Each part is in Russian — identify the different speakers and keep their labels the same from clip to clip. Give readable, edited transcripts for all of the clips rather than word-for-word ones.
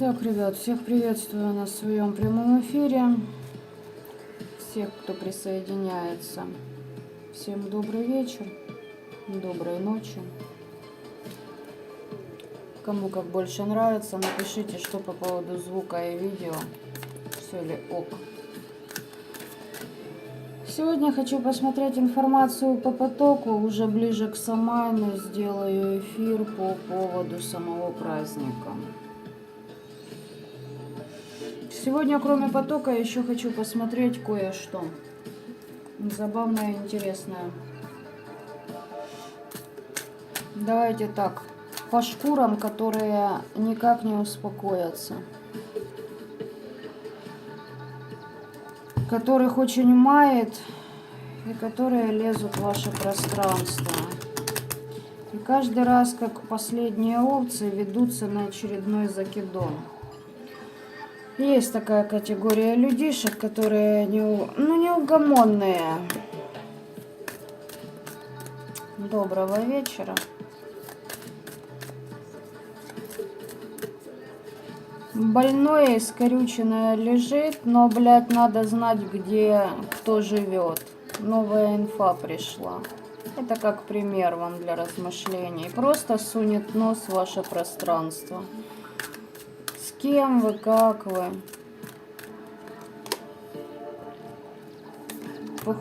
Speaker 1: Итак, ребят, всех приветствую на своем прямом эфире. Всех, кто присоединяется. Всем добрый вечер, доброй ночи. Кому как больше нравится, напишите, что по поводу звука и видео. Все ли ок. Сегодня хочу посмотреть информацию по потоку. Уже ближе к Самайну сделаю эфир по поводу самого праздника. Сегодня, кроме потока, еще хочу посмотреть кое-что забавное и интересное. Давайте так, по шкурам, которые никак не успокоятся, которых очень мает и которые лезут в ваше пространство. И каждый раз, как последние овцы, ведутся на очередной закидон. Есть такая категория людишек, которые неугомонные. Доброго вечера. Больное и скорюченное лежит, но, блядь, надо знать, где кто живет. Новая инфа пришла. Это как пример вам для размышлений. Просто сунет нос в ваше пространство. С кем вы, как вы?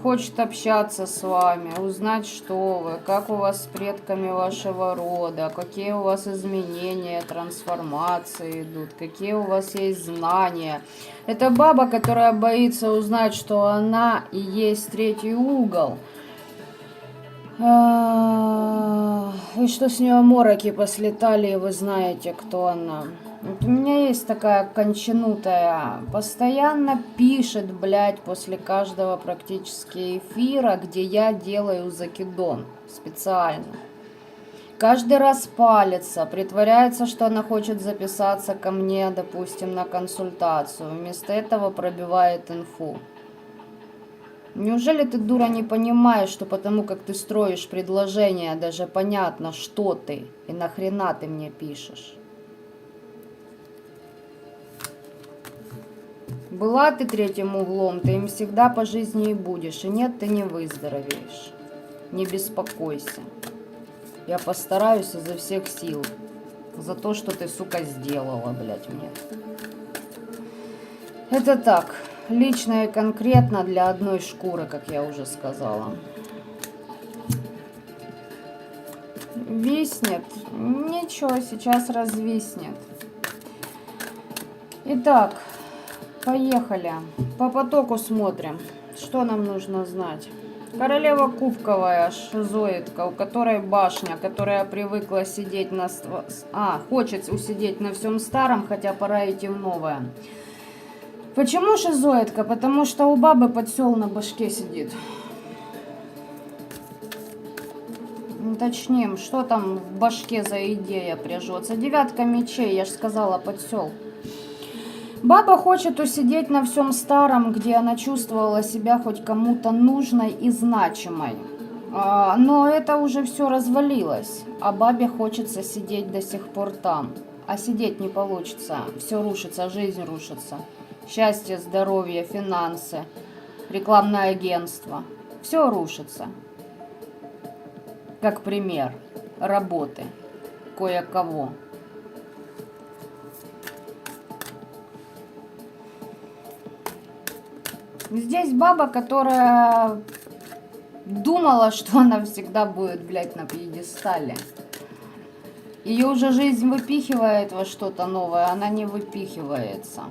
Speaker 1: Хочет общаться с вами, узнать, что вы, как у вас с предками вашего рода, какие у вас изменения, трансформации идут, какие у вас есть знания. Это баба, которая боится узнать, что она и есть третий угол. И что с нее мороки послетали, и вы знаете, кто она. Вот у меня есть такая кончанутая, постоянно пишет, блядь, после каждого практически эфира, где я делаю закидон специально. Каждый раз палится, притворяется, что она хочет записаться ко мне, допустим, на консультацию. Вместо этого пробивает инфу. Неужели ты, дура, не понимаешь, что потому как ты строишь предложение, даже понятно, что ты и нахрена ты мне пишешь? Была ты третьим углом, ты им всегда по жизни и будешь. И нет, ты не выздоровеешь. Не беспокойся. Я постараюсь изо всех сил. За то, что ты, сука, сделала, блядь, мне. Это так. Лично и конкретно для одной шкуры, как я уже сказала. Виснет? Ничего, сейчас развиснет. Итак. Поехали. По потоку смотрим. Что нам нужно знать? Королева кубковая, шизоидка, у которой башня, которая привыкла сидеть на... хочет усидеть на всем старом, хотя пора идти в новое. Почему шизоидка? Потому что у бабы подсел на башке сидит. Уточним, что там в башке за идея прижется. Девятка мечей, я же сказала, подсел. Баба хочет усидеть на всем старом, где она чувствовала себя хоть кому-то нужной и значимой. Но это уже все развалилось, а бабе хочется сидеть до сих пор там. А сидеть не получится, все рушится, жизнь рушится. Счастье, здоровье, финансы, рекламное агентство. Все рушится. Как пример работы кое-кого. Здесь баба, которая думала, что она всегда будет, блядь, на пьедестале. Ее уже жизнь выпихивает во что-то новое, она не выпихивается.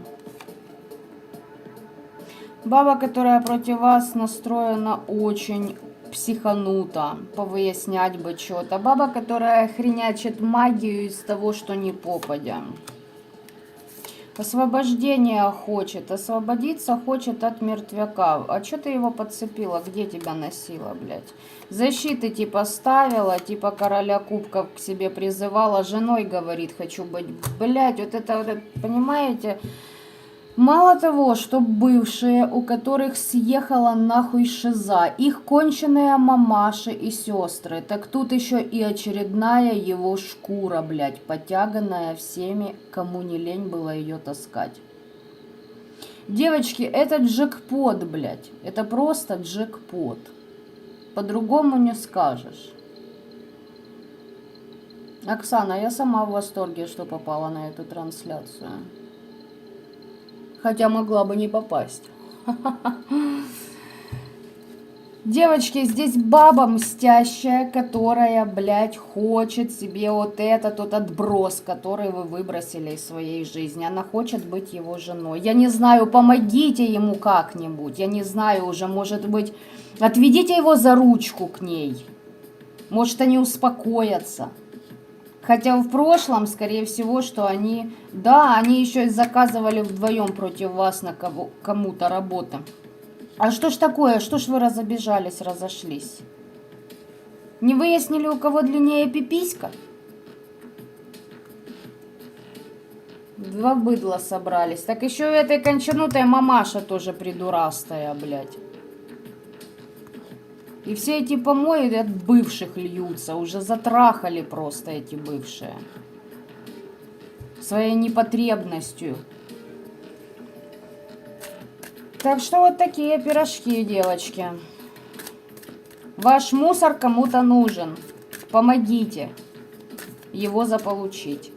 Speaker 1: Баба, которая против вас настроена очень психанута, повыяснять бы что-то. Баба, которая хренячит магию из того, что не попадя. Освобождения хочет, освободиться хочет от мертвяка. А что ты его подцепила? Где тебя носила, блядь? Защиты типа ставила, типа короля кубков к себе призывала. Женой говорит, хочу быть. Блядь, вот это, понимаете? Мало того, что бывшие, у которых съехала нахуй шиза, их конченые мамаши и сестры, так тут еще и очередная его шкура, блядь, потяганная всеми, кому не лень было ее таскать. Девочки, это джекпот, блядь, это просто джекпот. По-другому не скажешь. Оксана, я сама в восторге, что попала на эту трансляцию. Хотя могла бы не попасть. Девочки, здесь баба мстящая, которая, блядь, хочет себе вот этот тот отброс, который вы выбросили из своей жизни. Она хочет быть его женой. Я не знаю, помогите ему как-нибудь. Я не знаю уже, может быть, отведите его за ручку к ней. Может, они успокоятся. Хотя в прошлом, скорее всего, что они... Да, они еще и заказывали вдвоем против вас на кому-то работу. А что ж такое? Что ж вы разобежались, разошлись? Не выяснили, у кого длиннее пиписька? Два быдла собрались. Так еще и этой кончанутой мамаша тоже придурастая, блядь. И все эти помои от бывших льются. Уже затрахали просто эти бывшие. Своей непотребностью. Так что вот такие пирожки, девочки. Ваш мусор кому-то нужен. Помогите его заполучить.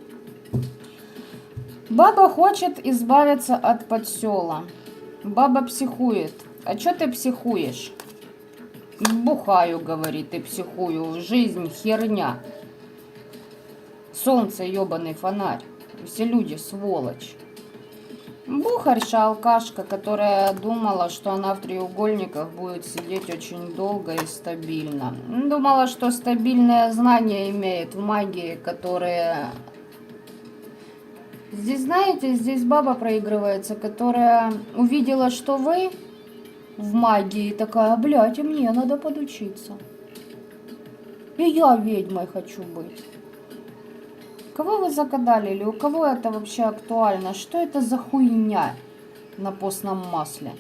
Speaker 1: Баба хочет избавиться от подсела. Баба психует. А чё ты психуешь? Бухаю, говорит, и психую. Жизнь херня. Солнце, ебаный фонарь. Все люди сволочь. Бухарша, алкашка, которая думала, что она в треугольниках будет сидеть очень долго и стабильно. Думала, что стабильное знание имеет в магии, которые... Здесь, знаете, здесь баба проигрывается, которая увидела, что вы... в магии такая, блядь, и мне надо подучиться. И я ведьмой хочу быть. Кого вы загадали или у кого это вообще актуально? Что это за хуйня на постном масле?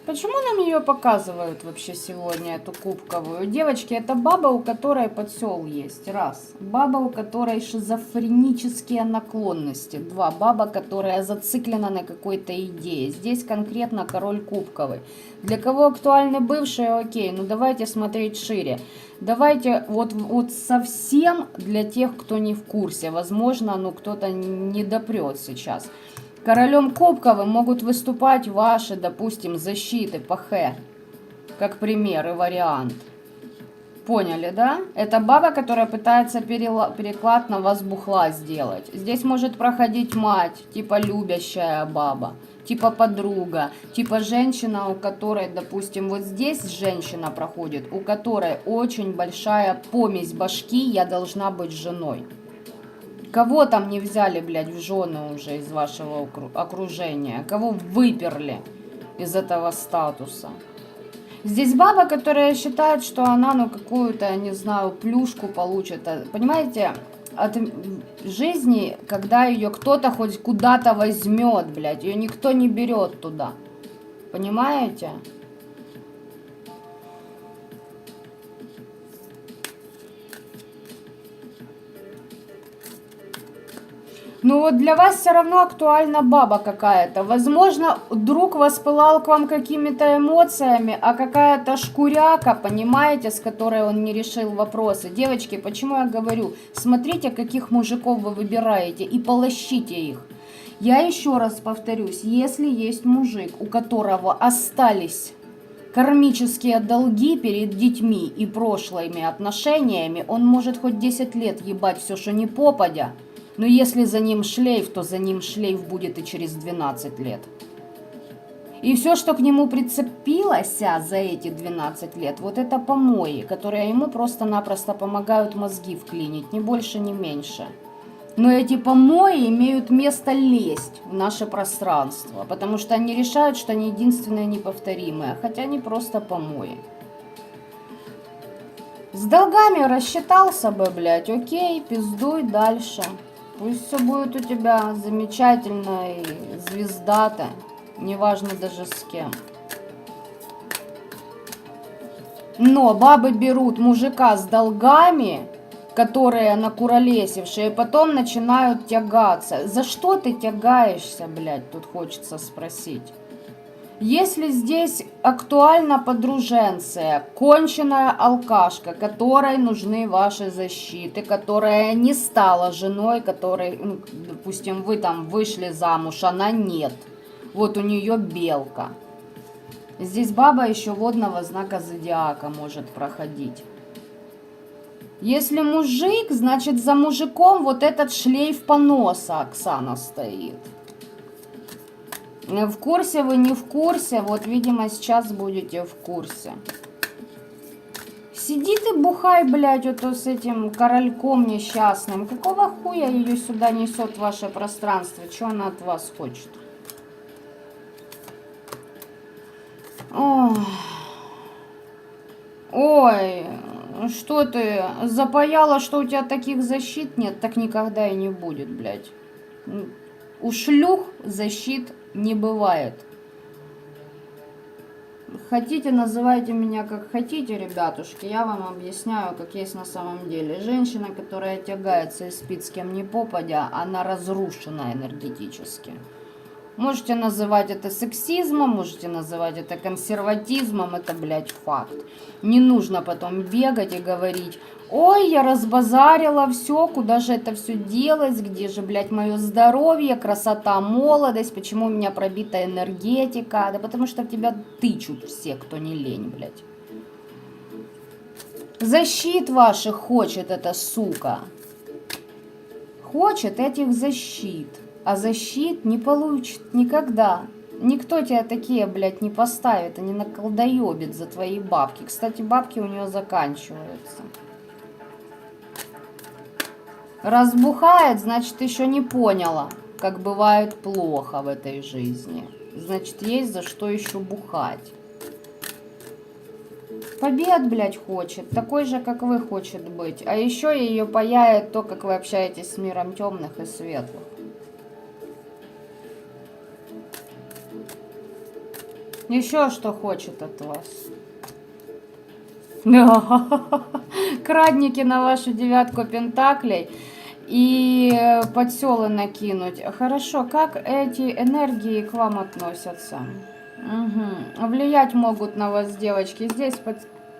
Speaker 1: Почему нам ее показывают вообще сегодня, эту кубковую? Девочки, это баба, у которой подсел есть. Раз. Баба, у которой шизофренические наклонности. Два. Баба, которая зациклена на какой-то идее. Здесь конкретно король кубковый. Для кого актуальны бывшие, окей, ну давайте смотреть шире. Давайте вот совсем для тех, кто не в курсе. Возможно, ну кто-то не допрет сейчас. Королем кубковым могут выступать ваши, допустим, защиты по Х, как пример и вариант. Поняли, да? Это баба, которая пытается переклад на вас бухла сделать. Здесь может проходить мать, типа любящая баба, типа подруга, типа женщина, у которой, допустим, вот здесь женщина проходит, у которой очень большая помесь башки, я должна быть женой. Кого там не взяли, блядь, в жены уже из вашего окружения? Кого выперли из этого статуса? Здесь баба, которая считает, что она, ну, какую-то, не знаю, плюшку получит. Понимаете, от жизни, когда ее кто-то хоть куда-то возьмет, блядь, ее никто не берет туда. Понимаете? Ну вот для вас все равно актуальна баба какая-то. Возможно, друг воспылал к вам какими-то эмоциями, а какая-то шкуряка, понимаете, с которой он не решил вопросы. Девочки, почему я говорю, смотрите, каких мужиков вы выбираете и полощите их. Я еще раз повторюсь, если есть мужик, у которого остались кармические долги перед детьми и прошлыми отношениями, он может хоть 10 лет ебать все, что не попадя. Но если за ним шлейф, то за ним шлейф будет и через 12 лет. И все, что к нему прицепилось за эти 12 лет, вот это помои, которые ему просто-напросто помогают мозги вклинить, ни больше, ни меньше. Но эти помои имеют место лезть в наше пространство, потому что они решают, что они единственные неповторимые, хотя они просто помои. С долгами рассчитался бы, блядь, окей, пиздуй дальше. Пусть все будет у тебя замечательно и звездато. Неважно даже с кем. Но бабы берут мужика с долгами, которые накуролесившие, и потом начинают тягаться. За что ты тягаешься, блядь, тут хочется спросить. Если здесь актуальна подруженция, конченая алкашка, которой нужны ваши защиты, которая не стала женой, которой, ну, допустим, вы там вышли замуж, она нет. Вот у нее белка. Здесь баба еще водного знака зодиака может проходить. Если мужик, значит за мужиком вот этот шлейф поноса Оксана стоит. В курсе вы, не в курсе, вот, видимо, сейчас будете в курсе. Сиди ты бухай, блядь, вот с этим корольком несчастным. Какого хуя ее сюда несет в ваше пространство? Что она от вас хочет? Ой, что ты, запаяла, что у тебя таких защит нет? Так никогда и не будет, блядь. У шлюх защит не бывает. Хотите, называйте меня как хотите, ребятушки. Я вам объясняю, как есть на самом деле. Женщина, которая тягается и спит с кем ни попадя, она разрушена энергетически. Можете называть это сексизмом, можете называть это консерватизмом, это, блядь, факт. Не нужно потом бегать и говорить: ой, я разбазарила все, куда же это все делось, где же, блядь, мое здоровье, красота, молодость, почему у меня пробита энергетика, да потому что в тебя тычут все, кто не лень, блядь. Защит ваших хочет эта сука. Хочет этих защит. А защит не получит никогда. Никто тебя такие, блядь, не поставит и не наколдоебит за твои бабки. Кстати, бабки у нее заканчиваются. Разбухает, значит, еще не поняла, как бывает плохо в этой жизни. Значит, есть за что еще бухать. Побед, блядь, хочет. Такой же, как вы, хочет быть. А еще ее паяет то, как вы общаетесь с миром темных и светлых. Еще что хочет от вас. Крадники на вашу девятку пентаклей и подселы накинуть. Хорошо, как эти энергии к вам относятся? Угу. Влиять могут на вас девочки. Здесь,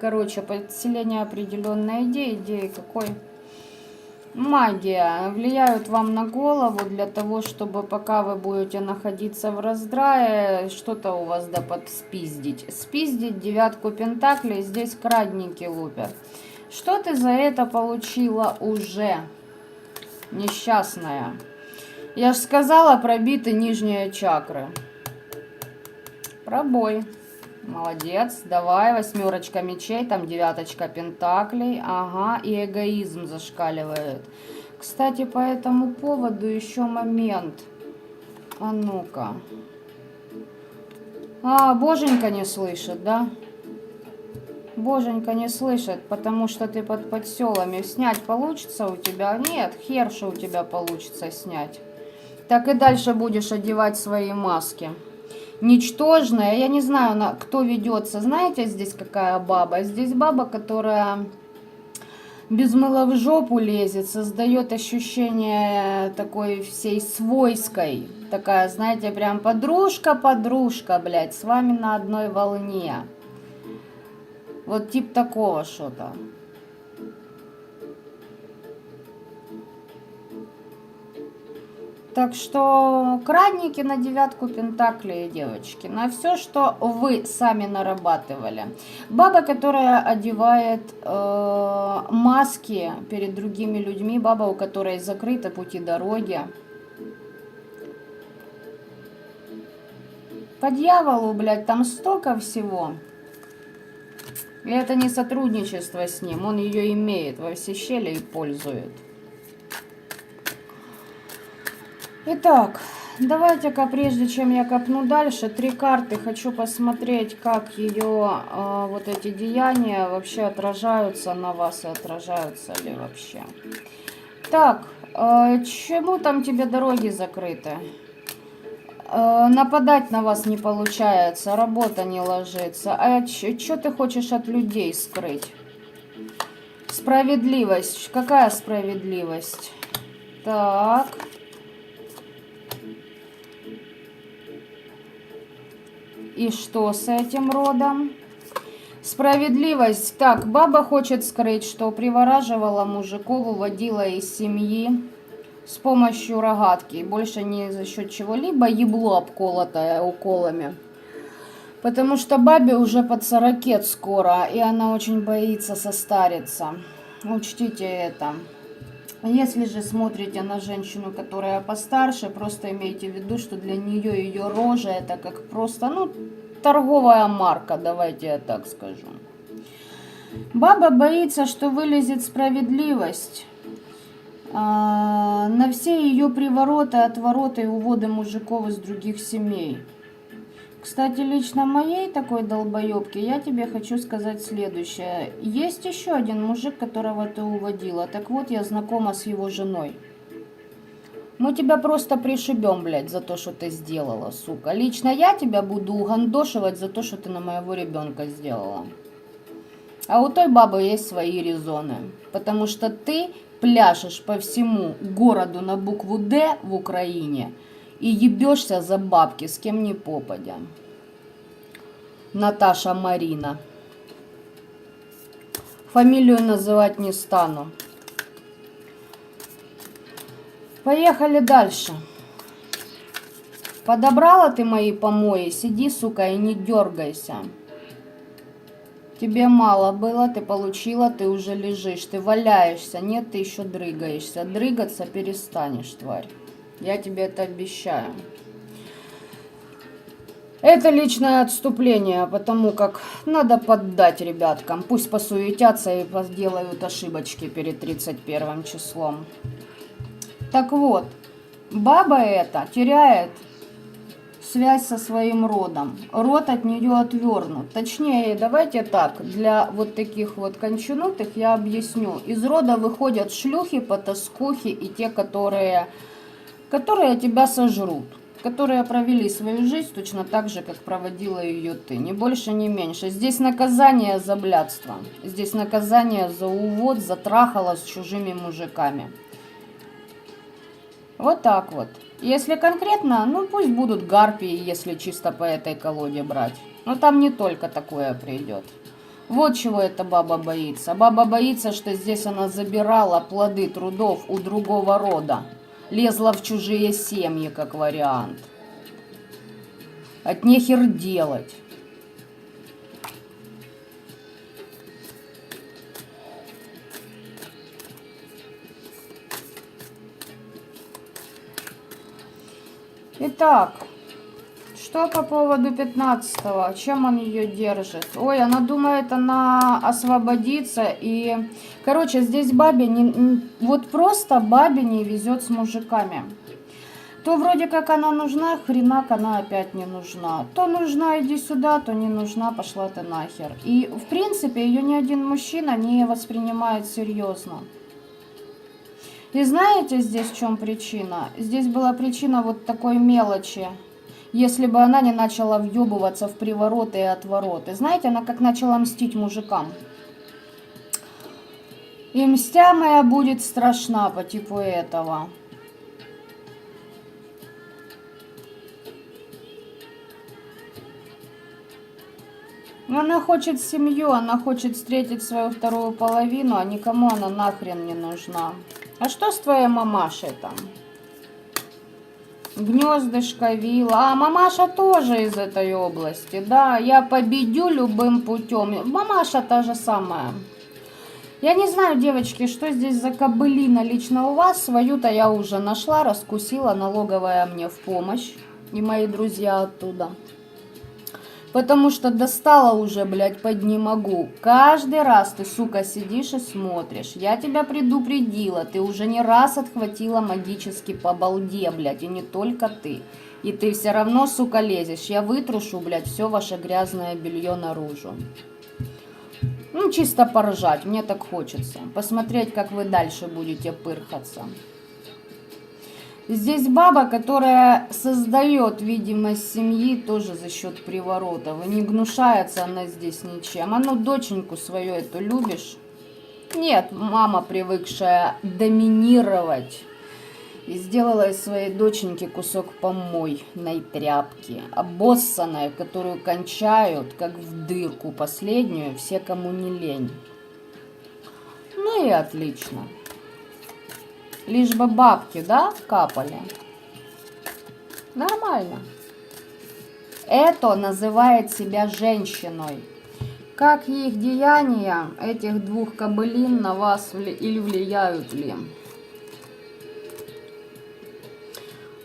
Speaker 1: короче, подселение определенной идеи. Идеи какой? Магия. Влияют вам на голову для того, чтобы пока вы будете находиться в раздрае, что-то у вас да подспиздить. Спиздить девятку пентаклей, здесь крадники лупят. Что ты за это получила уже, несчастная? Я ж сказала, пробиты нижние чакры. Пробой. Молодец, давай, восьмерочка мечей, там девяточка пентаклей, ага, и эгоизм зашкаливает. Кстати, по этому поводу еще момент. А ну-ка. Боженька не слышит, да? Боженька не слышит, потому что ты под подселами. Снять получится у тебя? Нет, хер, что у тебя получится снять. Так и дальше будешь одевать свои маски. Ничтожная, я не знаю, кто ведется. Знаете, здесь какая баба? Здесь баба, которая без мыла в жопу лезет, создает ощущение такой всей свойской. Такая, знаете, прям подружка, блядь, с вами на одной волне. Вот тип такого что-то. Так что крадники на девятку пентаклей, девочки, на все, что вы сами нарабатывали. Баба, которая одевает маски перед другими людьми, баба, у которой закрыты пути дороги. По дьяволу, блядь, там столько всего. И это не сотрудничество с ним, он ее имеет во все щели и пользует. Итак, давайте-ка, прежде чем я копну дальше, 3 карты. Хочу посмотреть, как ее вот эти деяния вообще отражаются на вас и отражаются ли вообще. Так, Чему там тебе дороги закрыты? Нападать на вас не получается, работа не ложится. А что ты хочешь от людей скрыть? Справедливость. Какая справедливость? Так. И что с этим родом? Справедливость. Так, баба хочет скрыть, что привораживала мужиков, уводила из семьи с помощью рогатки. Больше не за счет чего-либо, ебло обколотое уколами. Потому что бабе уже под 40 скоро, и она очень боится состариться. Учтите это. Если же смотрите на женщину, которая постарше, просто имейте в виду, что для нее ее рожа это как просто, торговая марка, давайте я так скажу. Баба боится, что вылезет справедливость на все ее привороты, отвороты и уводы мужиков из других семей. Кстати, лично моей такой долбоебке я тебе хочу сказать следующее. Есть еще один мужик, которого ты уводила. Так вот, я знакома с его женой. Мы тебя просто пришибем, блядь, за то, что ты сделала, сука. Лично я тебя буду угандошивать за то, что ты на моего ребенка сделала. А у той бабы есть свои резоны. Потому что ты пляшешь по всему городу на букву «Д» в Украине и ебешься за бабки, с кем ни попадя. Наташа Марина. Фамилию называть не стану. Поехали дальше. Подобрала ты мои помои, сиди, сука, и не дергайся. Тебе мало было, ты получила, ты уже лежишь, ты валяешься, нет, ты еще дрыгаешься. Дрыгаться перестанешь, тварь. Я тебе это обещаю. Это личное отступление, потому как надо поддать ребяткам. Пусть посуетятся и сделают ошибочки перед 31 числом. Так вот, баба эта теряет связь со своим родом. Род от нее отвернут. Точнее, давайте так, для вот таких вот конченутых я объясню. Из рода выходят шлюхи, потаскухи и те, которые тебя сожрут. Которые провели свою жизнь точно так же, как проводила ее ты. Ни больше, ни меньше. Здесь наказание за блядство. Здесь наказание за увод, за трахало с чужими мужиками. Вот так вот. Если конкретно, пусть будут гарпии, если чисто по этой колоде брать. Но там не только такое придет. Вот чего эта баба боится. Баба боится, что здесь она забирала плоды трудов у другого рода. Лезла в чужие семьи, как вариант. От нехер делать. Итак, что по поводу 15-го? Чем он ее держит? Ой, она думает, она освободится. И, короче, здесь бабе вот просто бабе не везет с мужиками. То вроде как она нужна, хренак она опять не нужна. То нужна, иди сюда, то не нужна, пошла ты нахер. И, в принципе, ее ни один мужчина не воспринимает серьезно. И знаете, здесь в чем причина? Здесь была причина вот такой мелочи. Если бы она не начала въебываться в привороты и отвороты. Знаете, она как начала мстить мужикам. И мстя моя будет страшна по типу этого. Она хочет семью, она хочет встретить свою вторую половину, а никому она нахрен не нужна. А что с твоей мамашей там? Гнездышко, вилла. А мамаша тоже из этой области. Да, я победю любым путем. Мамаша та же самая. Я не знаю, девочки, что здесь за кобылина лично у вас. Свою-то я уже нашла, раскусила, налоговая мне в помощь. И мои друзья оттуда. Потому что достала уже, блядь, под не могу. Каждый раз ты, сука, сидишь и смотришь. Я тебя предупредила. Ты уже не раз отхватила магически по балде, блядь. И не только ты. И ты все равно, сука, лезешь. Я вытрушу, блядь, все ваше грязное белье наружу. Чисто поржать. Мне так хочется. Посмотреть, как вы дальше будете пырхаться. Здесь баба, которая создает видимость семьи тоже за счет приворотов. И не гнушается она здесь ничем. А ну, доченьку свою эту любишь? Нет, мама, привыкшая доминировать, и сделала из своей доченьки кусок помойной тряпки, обоссанной, которую кончают, как в дырку последнюю, все, кому не лень. Ну и отлично. Лишь бы бабки, да, капали. Нормально. Это называет себя женщиной. Как их деяния этих двух кобылин на вас или влияют ли?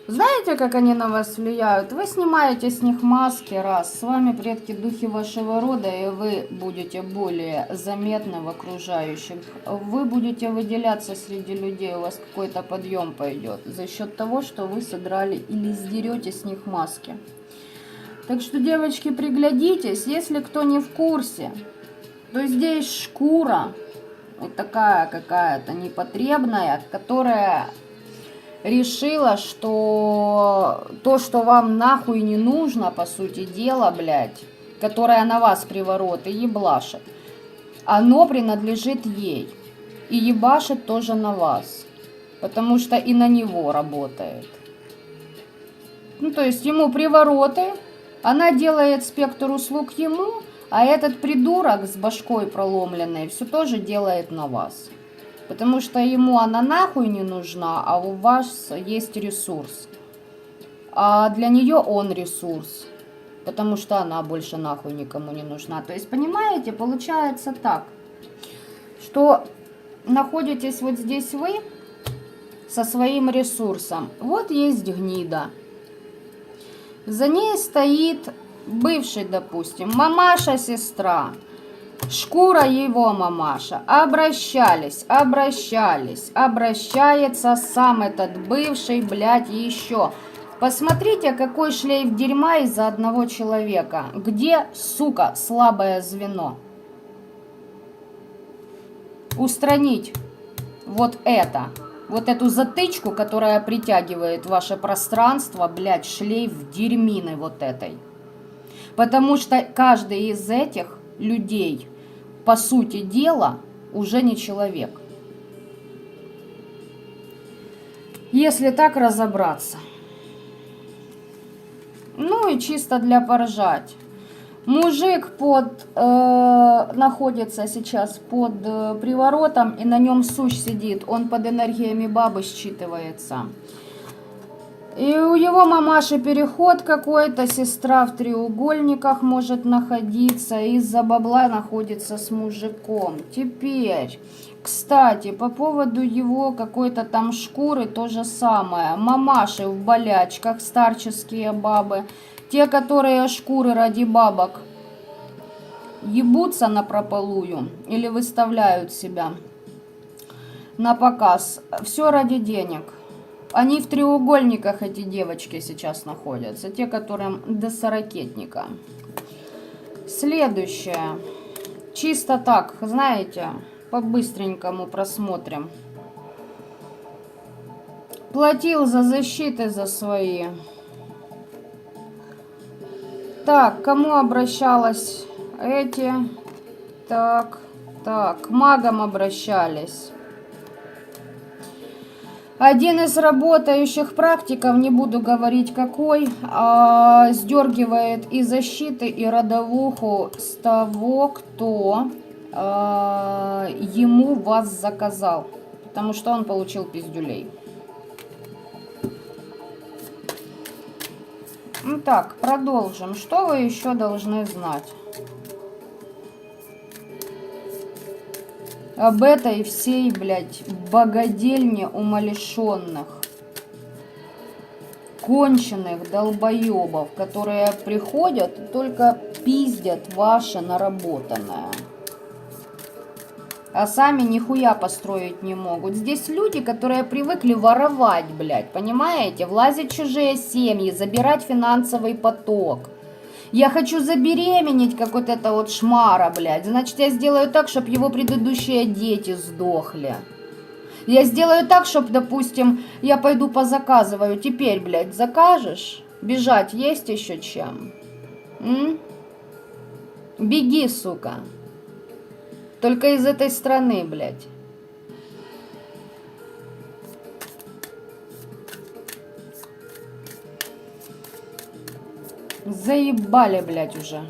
Speaker 1: Знаете, как они на вас влияют? Вы снимаете с них маски, раз. С вами предки духи вашего рода, и вы будете более заметны в окружающих. Вы будете выделяться среди людей, у вас какой-то подъем пойдет. За счет того, что вы содрали или сдерете с них маски. Так что, девочки, приглядитесь. Если кто не в курсе, то здесь шкура, вот такая какая-то непотребная, которая... решила, что то, что вам нахуй не нужно, по сути дела, блядь, которое на вас приворот и еблашит, оно принадлежит ей. И ебашит тоже на вас. Потому что и на него работает. Ну, то есть ему привороты, она делает спектр услуг ему, а этот придурок с башкой проломленной все тоже делает на вас. Потому что ему она нахуй не нужна, а у вас есть ресурс. А для нее он ресурс. Потому что она больше нахуй никому не нужна. То есть, понимаете, получается так, что находитесь вот здесь вы со своим ресурсом. Вот есть гнида. За ней стоит бывший, допустим, мамаша-сестра. Шкура его мамаша. Обращается сам этот бывший, блядь, еще. Посмотрите, какой шлейф дерьма из-за одного человека. Где, сука, слабое звено? Устранить вот это. Вот эту затычку, которая притягивает ваше пространство, блядь, шлейф дерьмины вот этой. Потому что каждый из этих людей, по сути дела, уже не человек. Если так разобраться. Ну и чисто для поржать. Мужик находится сейчас под приворотом, и на нем сущ сидит. Он под энергиями бабы считывается. И у его мамаши переход какой-то, сестра в треугольниках может находиться, из-за бабла находится с мужиком. Теперь, кстати, по поводу его какой-то там шкуры то же самое. Мамаши в болячках, старческие бабы, те, которые шкуры ради бабок ебутся напропалую или выставляют себя на показ. Все ради денег. Они в треугольниках, эти девочки, сейчас находятся. Те, которым до 40-тника. Следующее. Чисто так, знаете, по-быстренькому просмотрим. Платил за защиты за свои. Так, кому обращалась? Эти. Так, к магам обращались. Один из работающих практиков, не буду говорить какой, сдергивает и защиты, и родовуху с того, кто ему вас заказал. Потому что он получил пиздюлей. Итак, продолжим. Что вы еще должны знать об этой всей, блядь, богадельне умалишенных, конченых долбоебов, которые приходят и только пиздят ваше наработанное, а сами нихуя построить не могут. Здесь люди, которые привыкли воровать, блядь, понимаете? Влазить в чужие семьи, забирать финансовый поток. Я хочу забеременеть, как вот это вот шмара, блядь. Значит, я сделаю так, чтобы его предыдущие дети сдохли. Я сделаю так, чтобы, допустим, я пойду позаказываю. Теперь, блядь, закажешь? Бежать есть еще чем? М? Беги, сука. Только из этой страны, блядь. Заебали, блядь, уже.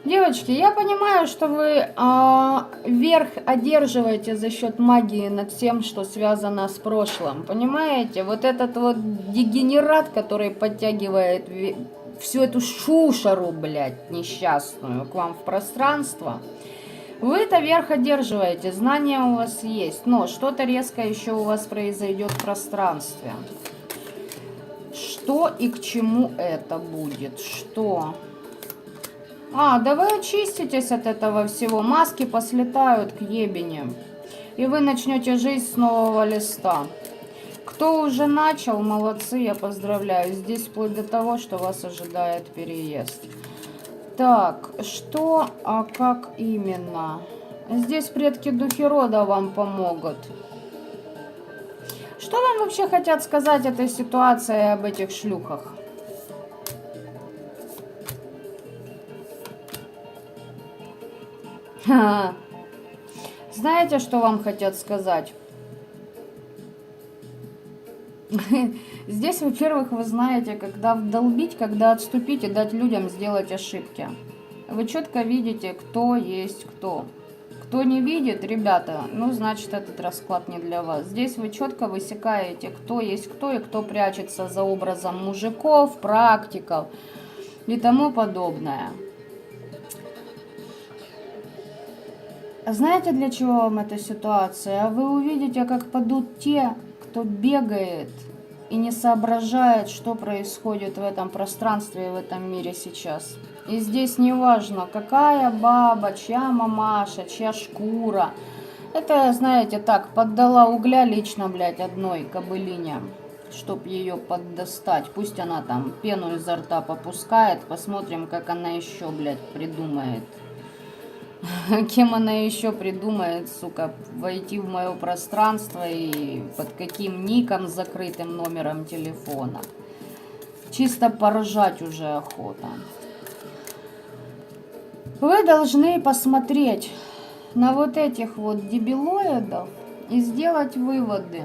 Speaker 1: Девочки, я понимаю, что вы верх одерживаете за счет магии над всем, что связано с прошлым. Понимаете? Вот этот вот дегенерат, который подтягивает всю эту шушеру, блядь, несчастную к вам в пространство. Вы-то верх одерживаете, знания у вас есть, но что-то резко еще у вас произойдет в пространстве. Что и к чему это будет? Что? Да вы очиститесь от этого всего. Маски послетают к ебени. И вы начнете жизнь с нового листа. Кто уже начал, молодцы, я поздравляю. Здесь вплоть до того, что вас ожидает переезд. Так, что, как именно? Здесь предки духи рода вам помогут. Что вам вообще хотят сказать этой ситуации об этих шлюхах? Знаете, что вам хотят сказать? Здесь, во-первых, вы знаете, когда вдолбить, когда отступить и дать людям сделать ошибки. Вы четко видите, кто есть кто. Кто не видит, ребята, ну, значит, этот расклад не для вас. Здесь вы четко высекаете, кто есть кто и кто прячется за образом мужиков, практиков и тому подобное. Знаете, для чего вам эта ситуация? Вы увидите, как падут те, кто бегает и не соображает, что происходит в этом пространстве и в этом мире сейчас. И здесь не важно, какая баба, чья мамаша, чья шкура. Это, знаете, так, поддала угля лично, блядь, одной кобылине, чтоб ее поддостать. Пусть она там пену изо рта попускает, посмотрим, как она еще, блядь, придумает. Кем она еще придумает, сука, войти в мое пространство и под каким ником, закрытым номером телефона. Чисто поржать уже охота. Вы должны посмотреть на вот этих вот дебилоидов и сделать выводы.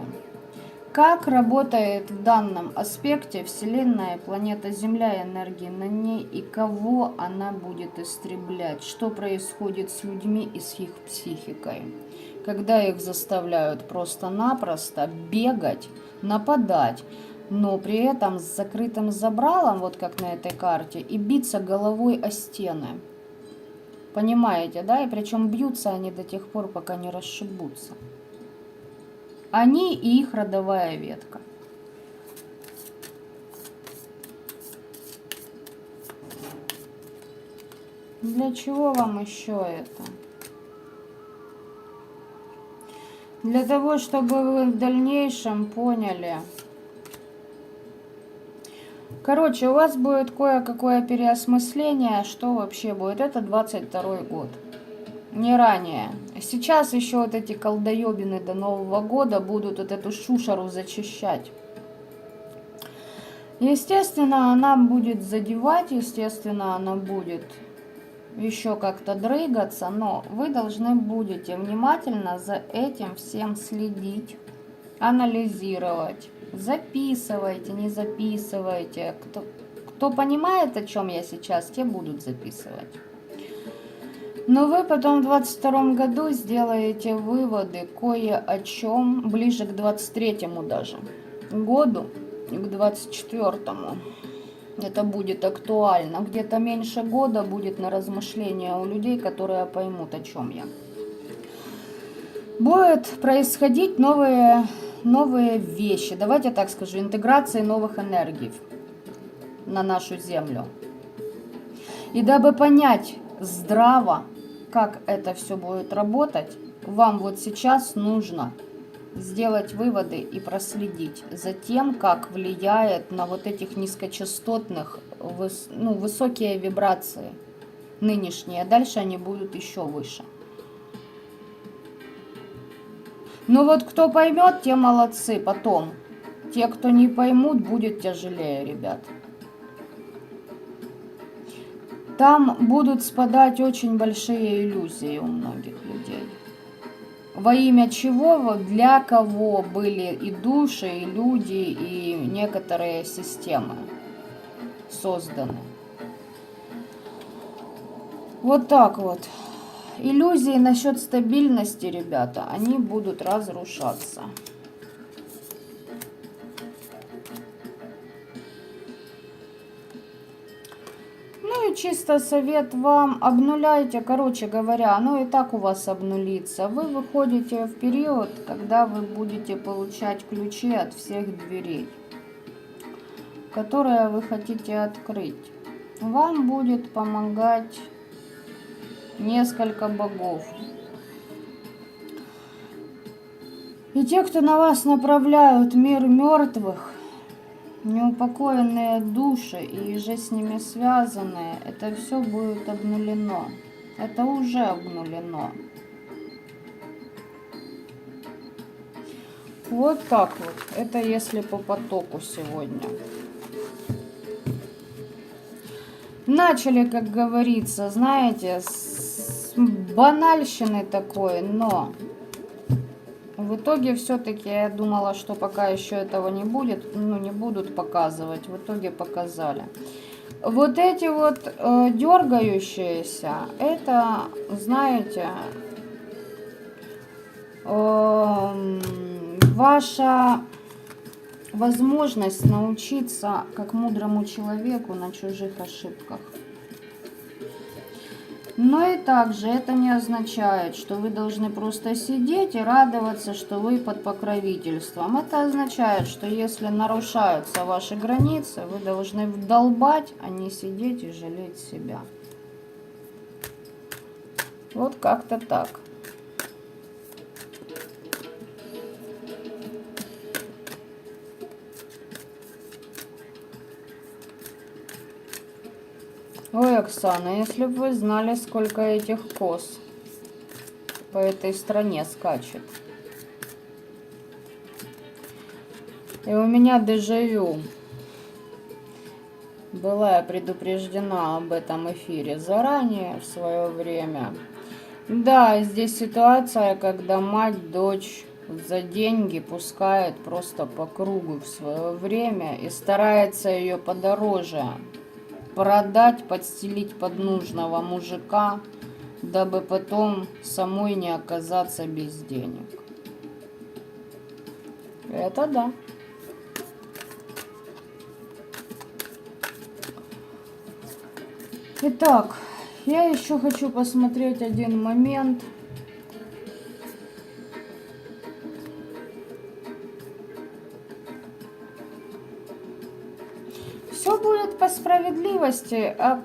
Speaker 1: Как работает в данном аспекте Вселенная, планета Земля, энергии на ней и кого она будет истреблять? Что происходит с людьми и с их психикой? Когда их заставляют просто-напросто бегать, нападать, но при этом с закрытым забралом, вот как на этой карте, и биться головой о стены. Понимаете, да? И причем бьются они до тех пор, пока не расшибутся. Они и их родовая ветка. Для чего вам еще это? Для того, чтобы вы в дальнейшем поняли. Короче, у вас будет кое-какое переосмысление, что вообще будет. Это 22-й год. Не ранее. Сейчас еще вот эти колдоебины до Нового года будут вот эту шушеру зачищать. Естественно, она будет задевать, естественно, она будет еще как-то дрыгаться, но вы должны будете внимательно за этим всем следить, анализировать. Записывайте, не записывайте. Кто понимает, о чем я сейчас, те будут записывать. Но вы потом в 22 году сделаете выводы кое о чем ближе к 23-му даже году, к 24-му. Это будет актуально. Где-то меньше года будет на размышления у людей, которые поймут, о чем я. Будет происходить новые вещи. Давайте так скажу, интеграция новых энергий на нашу Землю. И дабы понять здраво, как это все будет работать, вам вот сейчас нужно сделать выводы и проследить за тем, как влияет на вот этих низкочастотных высокие вибрации нынешние, а дальше они будут еще выше. Но вот кто поймет, те молодцы. Потом, те, кто не поймут, будет тяжелее, ребят. Там будут спадать очень большие иллюзии у многих людей. Во имя чего, для кого были и души, и люди, и некоторые системы созданы. Вот так вот. Иллюзии насчет стабильности, ребята, они будут разрушаться. Ну и чисто совет вам, обнуляйте, короче говоря, оно и так у вас обнулится. Вы выходите в период, когда вы будете получать ключи от всех дверей, которые вы хотите открыть. Вам будет помогать несколько богов. И те, кто на вас направляют мир мертвых, неупокоенные души и же с ними связанные, это все будет обнулено. Это уже обнулено. Вот так вот. Это если по потоку сегодня. Начали, как говорится, знаете, с банальщины такой, но в итоге все-таки я думала, что пока еще этого не будет, не будут показывать. В итоге показали. Вот эти вот дергающиеся, это, знаете, ваша возможность научиться как мудрому человеку на чужих ошибках. Но и также это не означает, что вы должны просто сидеть и радоваться, что вы под покровительством. Это означает, что если нарушаются ваши границы, вы должны вдолбать, а не сидеть и жалеть себя. Вот как-то так. Ой, Оксана, если бы вы знали, сколько этих коз по этой стране скачет. И у меня дежавю. Была я предупреждена об этом эфире заранее, в свое время. Да, здесь ситуация, когда мать дочь за деньги пускает просто по кругу в свое время и старается ее подороже продать, подстелить под нужного мужика, дабы потом самой не оказаться без денег. Это да. Итак, я еще хочу посмотреть один момент. Все будет по справедливости, а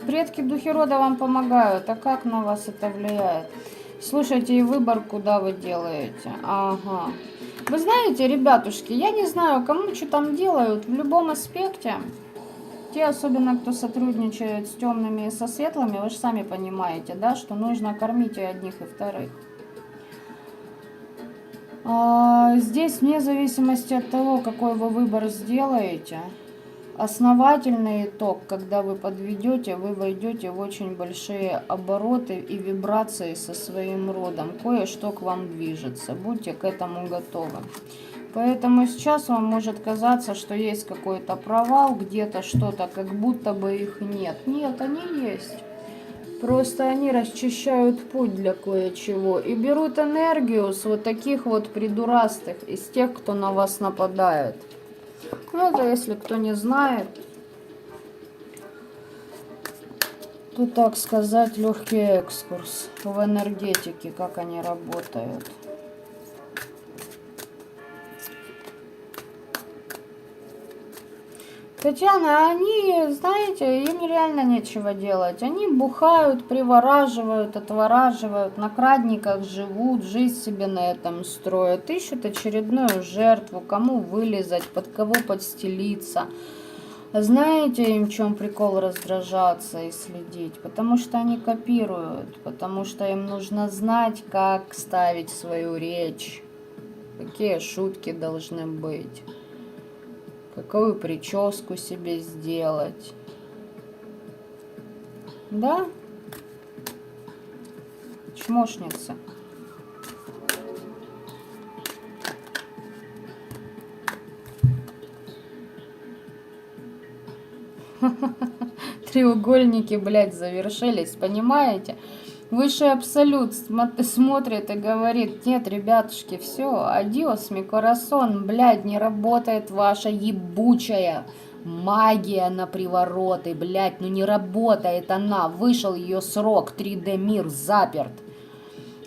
Speaker 1: предки духи рода вам помогают, а как на вас это влияет? Слушайте, и выбор, куда вы делаете. Ага. Вы знаете, ребятушки, я не знаю, кому что там делают в любом аспекте. Те, особенно кто сотрудничает с темными и со светлыми, вы же сами понимаете, да, что нужно кормить и одних, и вторых. Здесь, вне зависимости от того, какой вы выбор сделаете, основательный итог, когда вы подведете, вы войдете в очень большие обороты и вибрации со своим родом. Кое-что к вам движется. Будьте к этому готовы. Поэтому сейчас вам может казаться, что есть какой-то провал, где-то что-то, как будто бы их нет. Нет, они есть. Просто они расчищают путь для кое-чего и берут энергию с вот таких вот придурастых, из тех, кто на вас нападает. Ну, это если кто не знает, то, так сказать, легкий экскурс в энергетике, как они работают. Татьяна, они, знаете, им реально нечего делать. Они бухают, привораживают, отвораживают, на крадниках живут, жизнь себе на этом строят, ищут очередную жертву, кому вылезать, под кого подстелиться. Знаете, им в чем прикол раздражаться и следить? Потому что они копируют, потому что им нужно знать, как ставить свою речь, какие шутки должны быть, какую прическу себе сделать. Да? Чмошницы. Треугольники, блядь, завершились, понимаете? Высший абсолют смотрит и говорит: нет, ребятушки, все, адиос, микорасон, блядь, не работает ваша ебучая магия на привороты, блядь, ну не работает она, вышел ее срок, 3D мир заперт.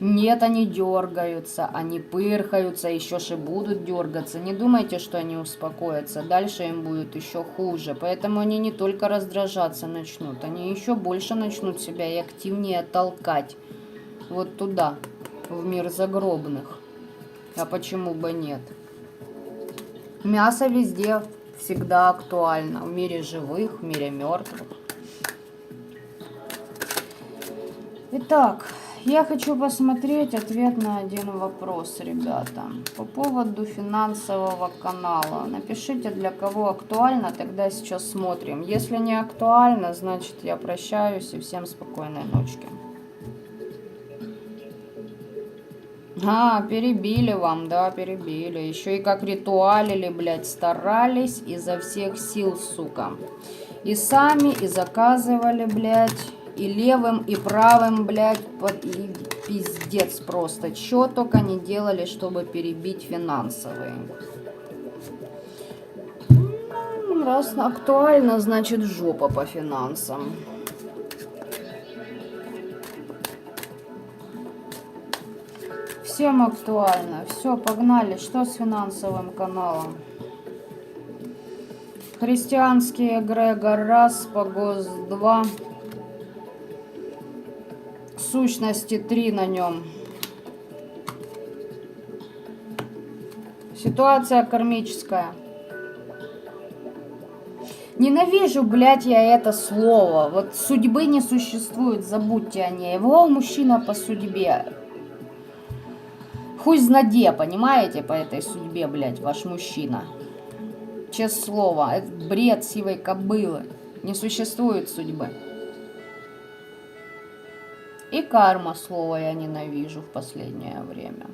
Speaker 1: Нет, они дергаются, они пырхаются, еще же будут дергаться. Не думайте, что они успокоятся. Дальше им будет еще хуже. Поэтому они не только раздражаться начнут, они еще больше начнут себя и активнее толкать. Вот туда, в мир загробных. А почему бы нет? Мясо везде всегда актуально. В мире живых, в мире мертвых. Итак, я хочу посмотреть ответ на один вопрос, ребята, по поводу финансового канала. Напишите, для кого актуально, тогда сейчас смотрим. Если не актуально, значит я прощаюсь и всем спокойной ночки. Перебили вам, да, перебили. Еще и как ритуалили, блядь, старались изо всех сил, сука. И сами, и заказывали, блядь. И левым, и правым, блядь, и пиздец просто. Чё только не делали, чтобы перебить финансовые. Раз актуально, значит жопа по финансам. Всем актуально. Все, погнали. Что с финансовым каналом? Христианский эгрегор раз, погост 2. Сущности 3 на нем. Ситуация кармическая. Ненавижу, блядь, я это слово. Вот судьбы не существует, забудьте о ней. Его мужчина по судьбе. Хуй знаде, понимаете, по этой судьбе, блядь, ваш мужчина. Честное слово, это бред сивой кобылы. Не существует судьбы. И карма слово я ненавижу в последнее время.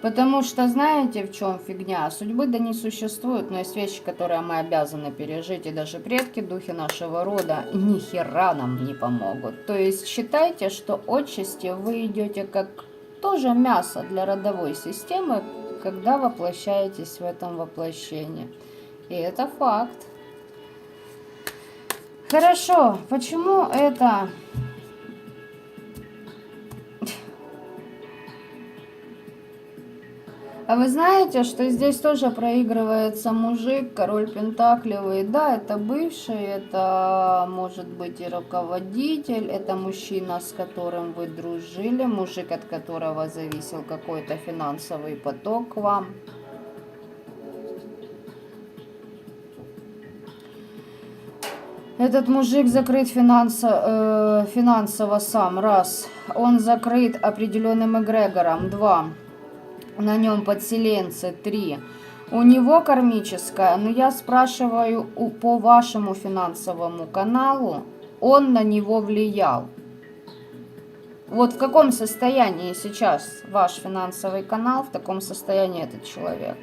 Speaker 1: Потому что знаете, в чем фигня? Судьбы да не существует, но есть вещи, которые мы обязаны пережить. И даже предки, духи нашего рода, ни хера нам не помогут. То есть считайте, что отчасти вы идете как тоже мясо для родовой системы, когда воплощаетесь в этом воплощении. И это факт. Хорошо, почему это... А вы знаете, что здесь тоже проигрывается мужик, король пентаклевый. Да, это бывший, это может быть и руководитель, это мужчина, с которым вы дружили, мужик, от которого зависел какой-то финансовый поток к вам. Этот мужик закрыт финансово сам, раз. Он закрыт определенным эгрегором, два. На нем подселенцы, 3. У него кармическая, но я спрашиваю по вашему финансовому каналу, он на него влиял. Вот в каком состоянии сейчас ваш финансовый канал, в таком состоянии этот человек.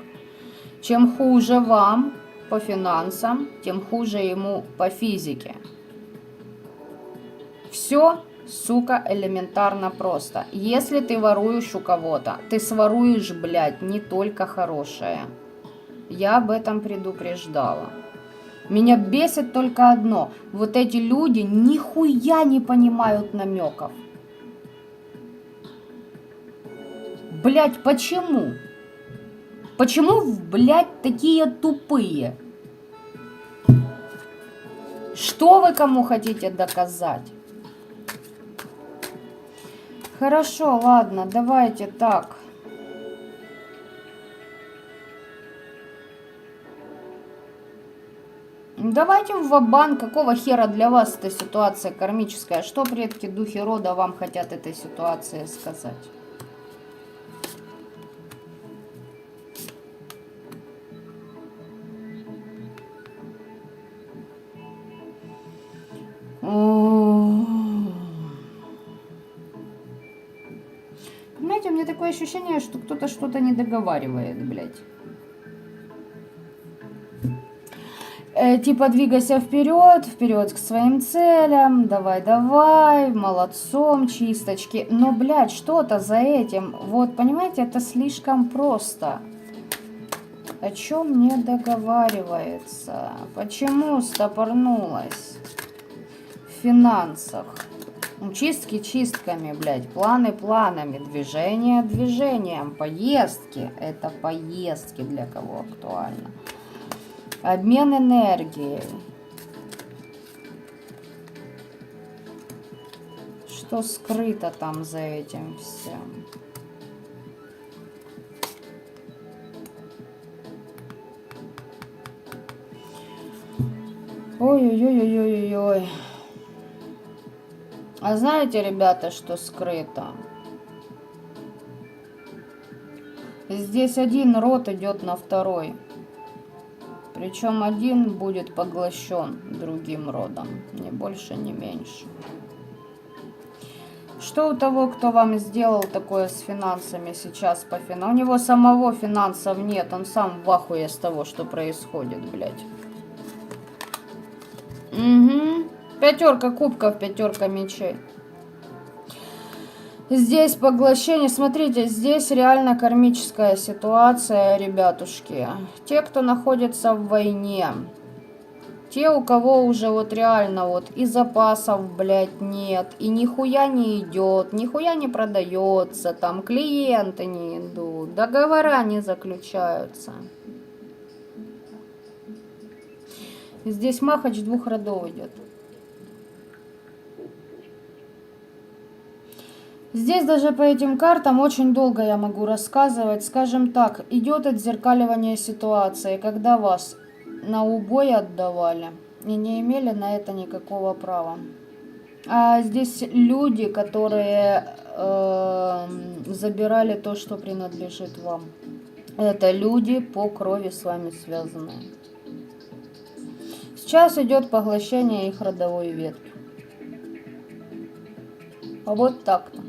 Speaker 1: Чем хуже вам по финансам, тем хуже ему по физике. Все, сука, элементарно просто. Если ты воруешь у кого-то, ты своруешь, блядь, не только хорошее. Я об этом предупреждала. Меня бесит только одно. Вот эти люди нихуя не понимают намеков. Блядь, почему? Почему, блядь, такие тупые? Что вы кому хотите доказать? Хорошо, ладно, давайте так. Давайте в ва-банк, какого хера для вас эта ситуация кармическая? Что предки, духи рода вам хотят этой ситуации сказать? Понимаете, у меня такое ощущение, что кто-то что-то не договаривает, блядь. Типа двигайся вперед к своим целям, давай, молодцом, чисточки. Но, блядь, что-то за этим, вот, понимаете, это слишком просто. О чем не договаривается? Почему стопорнулась в финансах? Чистки чистками, блядь, планы планами, движение движением, поездки. Это поездки для кого актуально. Обмен энергией. Что скрыто там за этим всем? Ой-ой-ой-ой-ой-ой. А знаете, ребята, что скрыто? Здесь один род идет на второй. Причем один будет поглощен другим родом. Ни больше, ни меньше. Что у того, кто вам сделал такое с финансами сейчас по финансам? У него самого финансов нет. Он сам в ахуе с того, что происходит, блядь. Угу. Пятерка кубков, пятерка мечей. Здесь поглощение, смотрите, здесь реально кармическая ситуация, ребятушки. Те, кто находится в войне, те, у кого уже вот реально вот и запасов, блядь, нет, и нихуя не идет, нихуя не продается, там клиенты не идут, договора не заключаются. Здесь махач двух родов идет. Здесь даже по этим картам очень долго я могу рассказывать. Скажем так, идет отзеркаливание ситуации, когда вас на убой отдавали и не имели на это никакого права. А здесь люди, которые забирали то, что принадлежит вам. Это люди по крови с вами связанные. Сейчас идет поглощение их родовой ветви. А вот так-то.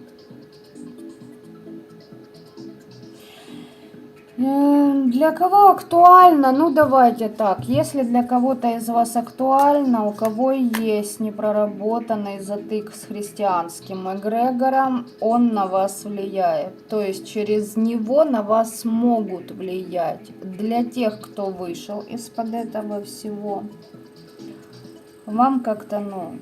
Speaker 1: Для кого актуально? Ну давайте так, если для кого-то из вас актуально, у кого есть непроработанный затык с христианским эгрегором, он на вас влияет. То есть через него на вас могут влиять. Для тех, кто вышел из-под этого всего, вам как-то, ну,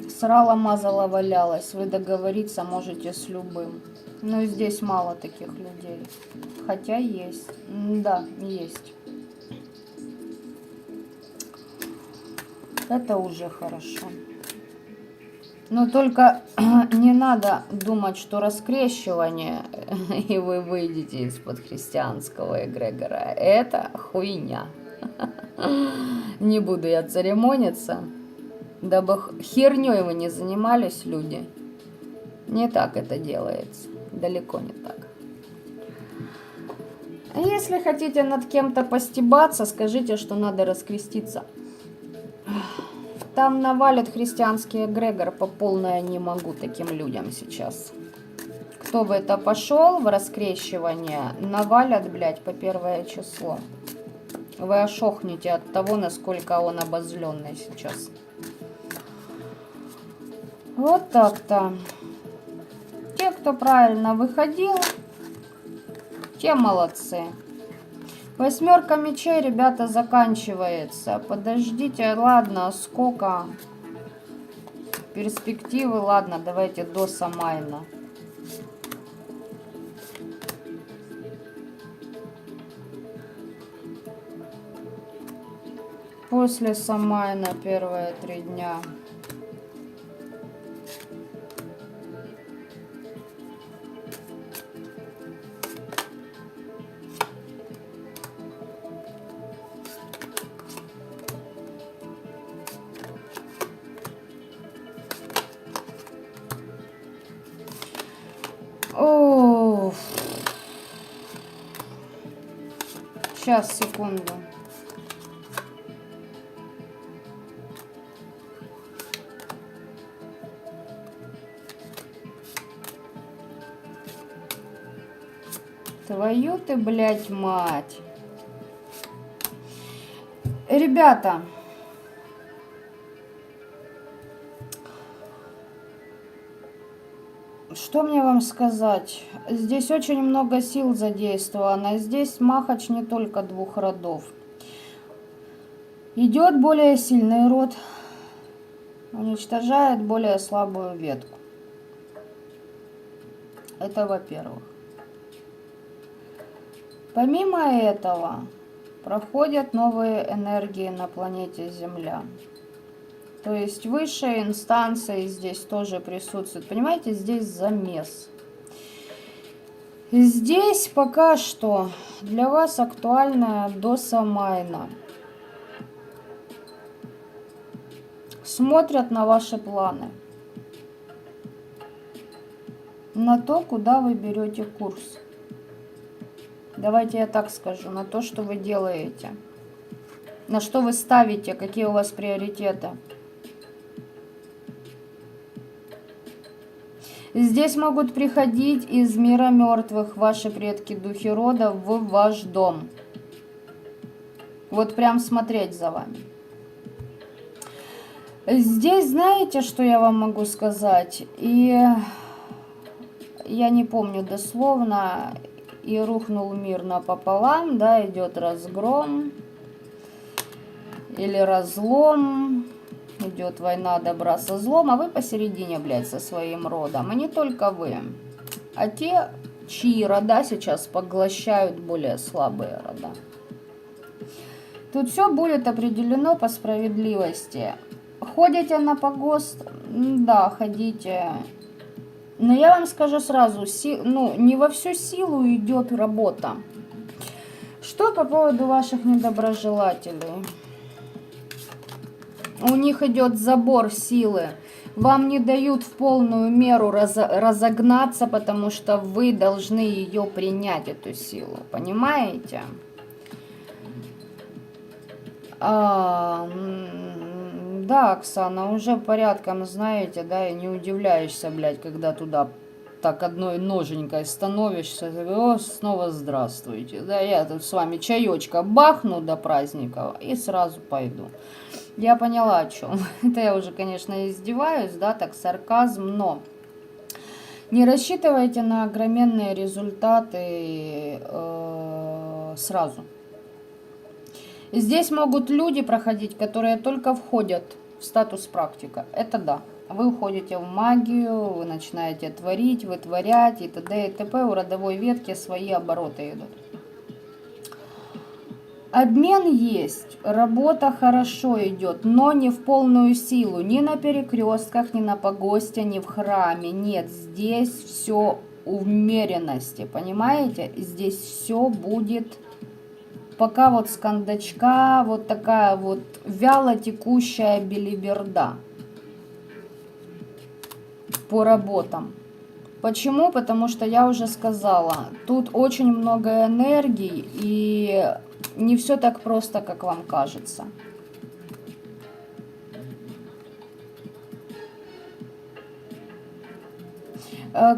Speaker 1: срало, мазало, валялось. Вы договориться можете с любым. Но здесь мало таких людей. Хотя есть. Да, есть. Это уже хорошо. Но только не надо думать, что раскрещивание, и вы выйдете из-под христианского эгрегора. Это хуйня. Не буду я церемониться. Дабы херней вы не занимались, люди. Не так это делается. Далеко не так. А если хотите над кем-то постебаться, скажите, что надо раскреститься. Там навалит христианский эгрегор по полной, не могу таким людям сейчас. Кто в это пошел, в раскрещивание, навалят, блядь, по 1 число. Вы ошохнете от того, насколько он обозленный сейчас. Вот так-то. Те, кто правильно выходил, те молодцы. 8 мечей, ребята, заканчивается. Подождите, ладно, сколько? Перспективы, ладно, давайте до Самайна. После Самайна первые 3 дня. Сейчас, секунду. Твою ты, блядь, мать. Ребята, что мне вам сказать? Здесь очень много сил задействовано. Здесь махач не только двух родов. Идет более сильный род, уничтожает более слабую ветку. Это во-первых. Помимо этого, проходят новые энергии на планете Земля. То есть высшие инстанции здесь тоже присутствуют. Понимаете, здесь замес. Здесь пока что для вас актуальная доса майна. Смотрят на ваши планы. На то, куда вы берете курс. Давайте я так скажу. На то, что вы делаете. На что вы ставите, какие у вас приоритеты. Здесь могут приходить из мира мертвых ваши предки, духи рода, в ваш дом. Вот прям смотреть за вами. Здесь знаете, что я вам могу сказать? И я не помню дословно. И рухнул мир напополам, да, идет разгром. Или разлом. Идет война добра со злом, а вы посередине, блядь, со своим родом. И не только вы, а те, чьи рода сейчас поглощают более слабые рода. Тут все будет определено по справедливости. Ходите на погост? Да, ходите. Но я вам скажу сразу, не во всю силу идет работа. Что по поводу ваших недоброжелателей? У них идет забор силы. Вам не дают в полную меру разогнаться, потому что вы должны ее принять, эту силу. Понимаете? Да, Оксана, уже порядком знаете, да, и не удивляешься, блядь, когда туда так одной ноженькой становишься, о, снова здравствуйте. Да, я тут с вами чаечка бахну до праздников и сразу пойду. Я поняла, о чем. Это я уже, конечно, издеваюсь, да, так сарказм, но не рассчитывайте на огроменные результаты сразу. Здесь могут люди проходить, которые только входят в статус практика. Это да. Вы уходите в магию, вы начинаете творить, вытворять и т.д. и т.п. У родовой ветки свои обороты идут. Обмен есть, работа хорошо идет, но не в полную силу, ни на перекрестках, ни на погосте, ни в храме. Нет, здесь все умеренности, понимаете? Здесь все будет пока вот с кондачка, вот такая вот вяло текущая белиберда по работам. Почему? Потому что я уже сказала, тут очень много энергии и не все так просто, как вам кажется.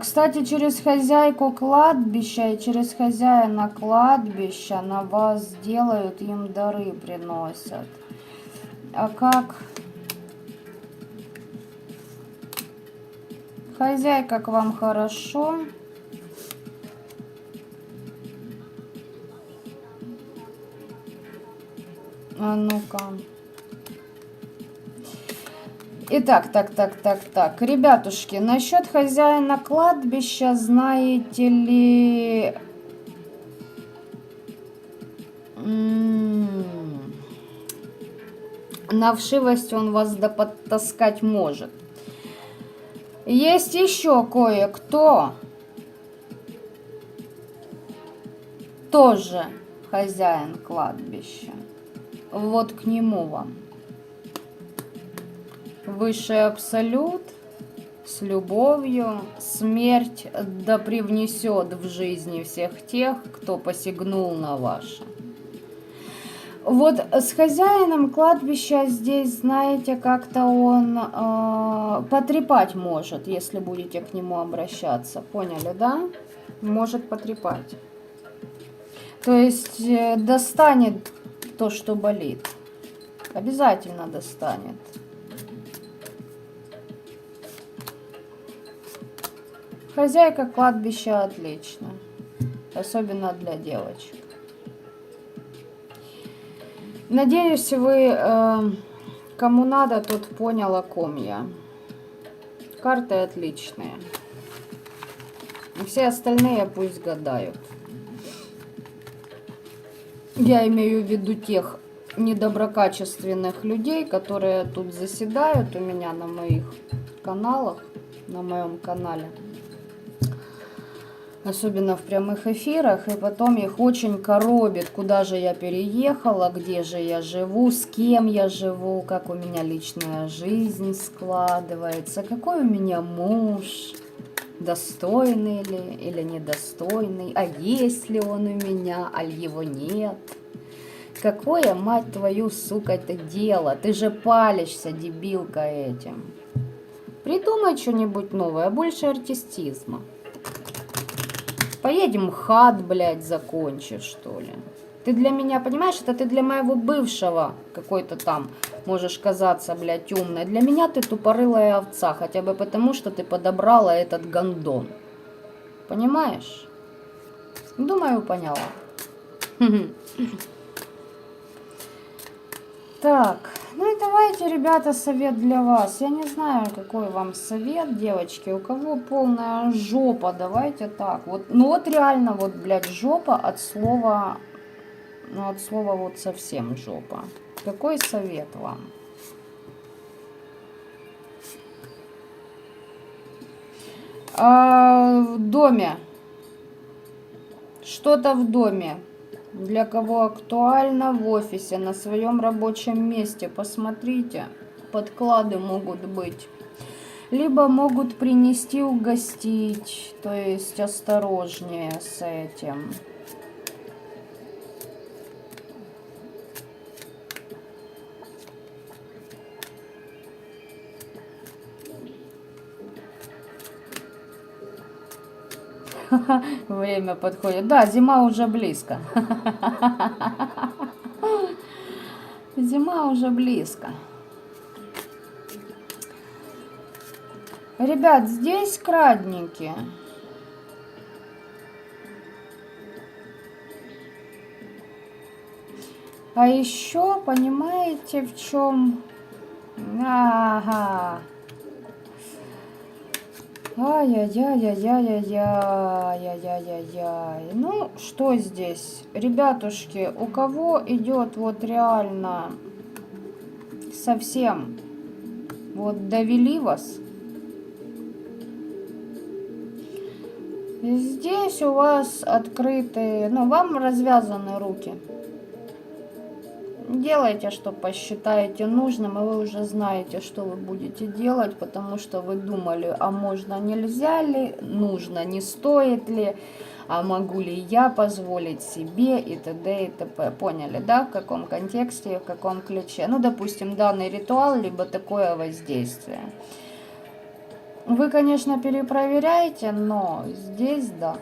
Speaker 1: Кстати, через хозяйку кладбища и через хозяина кладбища на вас делают, им дары приносят. А как? Хозяйка к вам хорошо. А ну-ка. Итак, так. Ребятушки, насчет хозяина кладбища, знаете ли... На вшивость он вас подтаскать может. Есть еще кое-кто, тоже хозяин кладбища. Вот к нему вам. Высший абсолют с любовью, смерть да привнесет в жизни всех тех, кто посягнул на ваше. Вот с хозяином кладбища здесь, знаете, как-то он потрепать может, если будете к нему обращаться. Поняли, да? Может потрепать. То есть достанет то, что болит. Обязательно достанет. Хозяйка кладбища отлично. Особенно для девочек. Надеюсь, вы, кому надо, тот понял, о ком я. Карты отличные. Все остальные пусть гадают. Я имею в виду тех недоброкачественных людей, которые тут заседают у меня на моих каналах, на моем канале. Особенно в прямых эфирах, и потом их очень коробит, куда же я переехала, где же я живу, с кем я живу, как у меня личная жизнь складывается, какой у меня муж, достойный ли или недостойный, а есть ли он у меня, а его нет. Какое, мать твою, сука, это дело? Ты же палишься, дебилка, этим. Придумай что-нибудь новое, больше артистизма. Поедем хат, блядь, закончишь, что ли. Ты для меня, понимаешь, это ты для моего бывшего какой-то там можешь казаться, блядь, умной. Для меня ты тупорылая овца, хотя бы потому, что ты подобрала этот гондон. Понимаешь? Думаю, поняла. Так, ну и давайте, ребята, совет для вас. Я не знаю, какой вам совет, девочки. У кого полная жопа, давайте так. Вот, ну вот реально, вот, блядь, жопа от слова, ну от слова вот совсем жопа. Какой совет вам? В доме. Что-то в доме. Для кого актуально, в офисе, на своем рабочем месте. Посмотрите, подклады могут быть. Либо могут принести, угостить. То есть осторожнее с этим. Время подходит. Да, зима уже близко. Зима уже близко. Ребят, здесь крадники. А еще, понимаете, в чем? Ага. Ай-яй-яй-яй-яй-яй-яй-яй-яй. Ну, что здесь? Ребятушки, у кого идет вот реально совсем вот довели вас? Здесь у вас открытые, ну, вам развязаны руки. Делайте, что посчитаете нужным, и вы уже знаете, что вы будете делать, потому что вы думали, а можно, нельзя ли, нужно, не стоит ли, а могу ли я позволить себе и т.д. и т.п. Поняли, да, в каком контексте, в каком ключе? Ну, допустим, данный ритуал, либо такое воздействие. Вы, конечно, перепроверяете, но здесь да.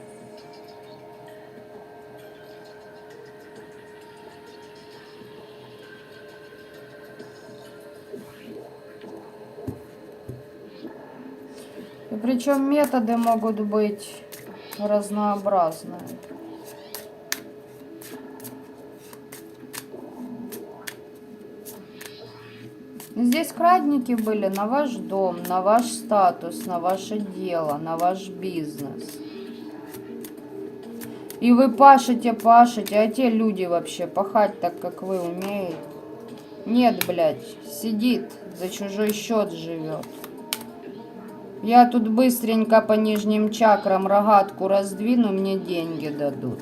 Speaker 1: И причем методы могут быть разнообразные. Здесь крадники были на ваш дом, на ваш статус, на ваше дело, на ваш бизнес. И вы пашете, а те люди вообще пахать так, как вы умеете? Нет, блядь, сидит, за чужой счет живет. Я тут быстренько по нижним чакрам рогатку раздвину, мне деньги дадут.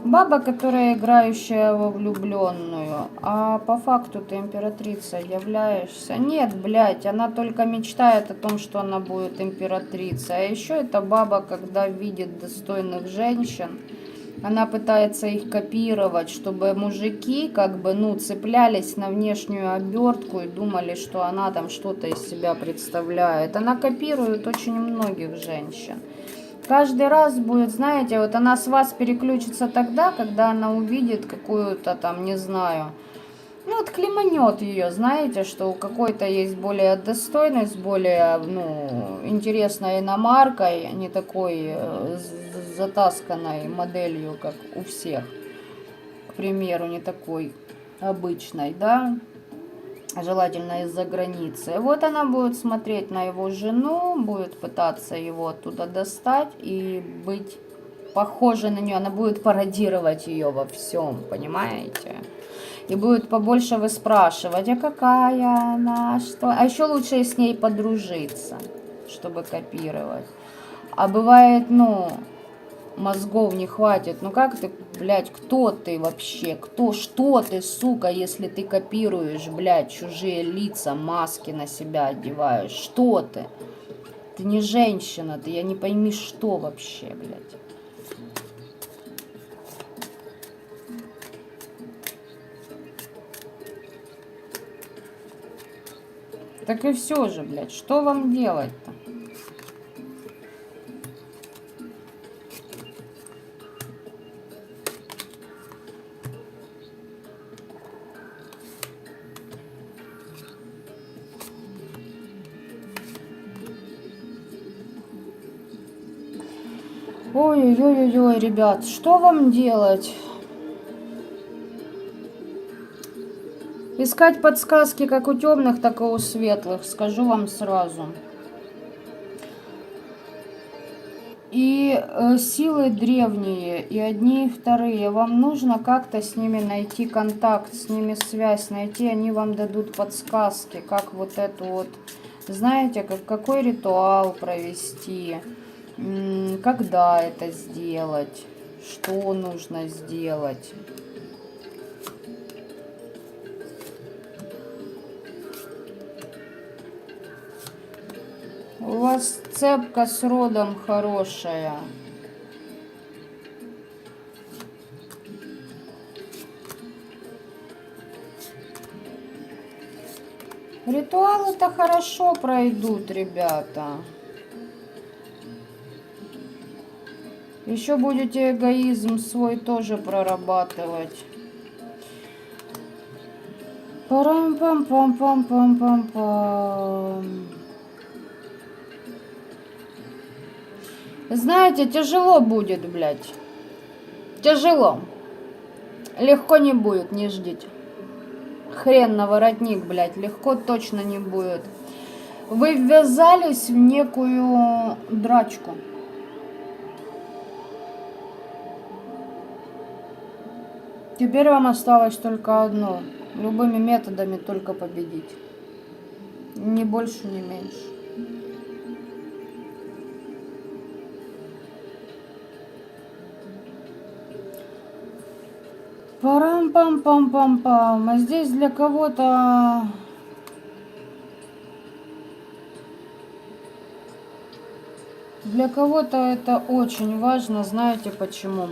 Speaker 1: Баба, которая играющая во влюбленную, а по факту ты императрицей являешься. Нет, блядь, она только мечтает о том, что она будет императрицей. А еще эта баба, когда видит достойных женщин, Она пытается их копировать, чтобы мужики как бы, ну, цеплялись на внешнюю обертку и думали, что она там что-то из себя представляет. Она копирует очень многих женщин. Каждый раз будет, знаете, вот она с вас переключится тогда, когда она увидит какую-то там, не знаю, ну вот клеманет ее, знаете, что у какой-то есть более достойной, с более, ну, интересной иномаркой, не такой затасканной моделью, как у всех, к примеру, не такой обычной, да, желательно из-за границы. Вот она будет смотреть на его жену, будет пытаться его оттуда достать и быть похожей на нее. Она будет пародировать ее во всем, понимаете? И будет побольше вы спрашивать, а какая она, что. А еще лучше с ней подружиться, чтобы копировать. А бывает, ну, мозгов не хватит. Ну как ты, блядь, кто ты вообще? Что ты, сука, если ты копируешь, блядь, чужие лица, маски на себя одеваешь? Что ты? Ты не женщина, ты, я не пойми, что вообще, блядь. Так и все же, блядь, что вам делать-то? Ой-ой-ой-ой, ребят, что вам делать? Искать подсказки как у темных, так и у светлых, скажу вам сразу. И силы древние, и одни, и вторые. Вам нужно как-то с ними найти контакт, с ними связь найти. Они вам дадут подсказки, как вот эту вот, знаете, какой ритуал провести, когда это сделать, что нужно сделать. У вас цепка с родом хорошая. Ритуалы-то хорошо пройдут, ребята. Еще будете эгоизм свой тоже прорабатывать. Парам-пам-пам-пам-пам-пам-пам. Знаете, тяжело будет, блядь. Тяжело. Легко не будет, не ждите. Хрен на воротник, блядь. Легко точно не будет. Вы ввязались в некую драчку. Теперь вам осталось только одно. Любыми методами только победить. Ни больше, ни меньше. Парам-пам-пам-пам-пам. А здесь для кого-то... Для кого-то это очень важно. Знаете почему?